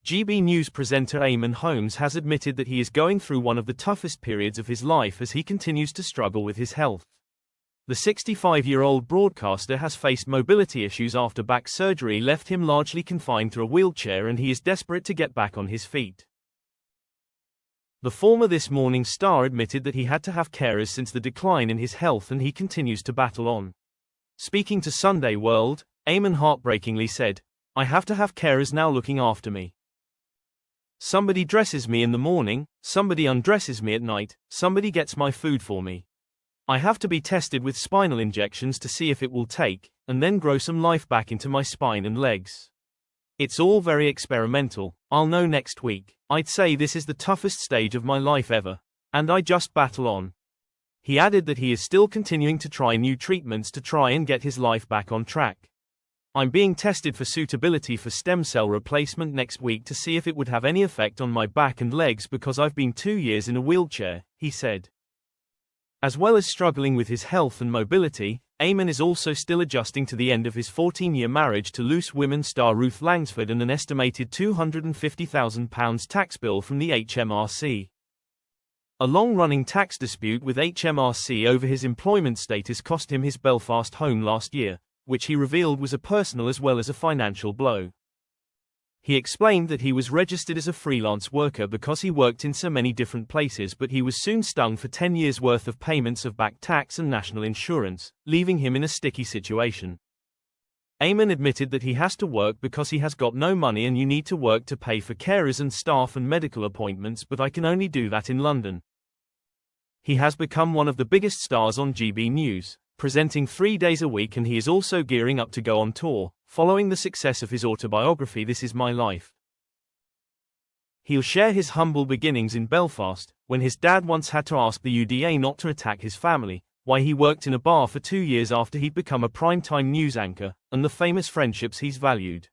GB News presenter Eamonn Holmes has admitted that he is going through one of the toughest periods of his life as he continues to struggle with his health. The 65-year-old broadcaster has faced mobility issues after back surgery left him largely confined to a wheelchair, and he is desperate to get back on his feet. The former This Morning star admitted that he had to have carers since the decline in his health, and he continues to battle on. Speaking to Sunday World, Eamonn heartbreakingly said, "I have to have carers now looking after me. Somebody dresses me in the morning, somebody undresses me at night, somebody gets my food for me. I have to be tested with spinal injections to see if it will take, and then grow some life back into my spine and legs. It's all very experimental. I'll know next week. I'd say this is the toughest stage of my life ever. And I just battle on." He added that he is still continuing to try new treatments to try and get his life back on track. "I'm being tested for suitability for stem cell replacement next week to see if it would have any effect on my back and legs because I've been 2 years in a wheelchair," he said. As well as struggling with his health and mobility, Eamonn is also still adjusting to the end of his 14-year marriage to Loose Women star Ruth Langsford and an estimated £250,000 tax bill from the HMRC. A long-running tax dispute with HMRC over his employment status cost him his Belfast home last year, which he revealed was a personal as well as a financial blow. He explained that he was registered as a freelance worker because he worked in so many different places, but he was soon stung for 10 years' worth of payments of back tax and national insurance, leaving him in a sticky situation. Eamonn admitted that he has to work because he has got no money and you need to work to pay for carers and staff and medical appointments, but I can only do that in London. He has become one of the biggest stars on GB News, presenting 3 days a week, and he is also gearing up to go on tour, following the success of his autobiography This Is My Life. He'll share his humble beginnings in Belfast, when his dad once had to ask the UDA not to attack his family, why he worked in a bar for 2 years after he'd become a primetime news anchor, and the famous friendships he's valued.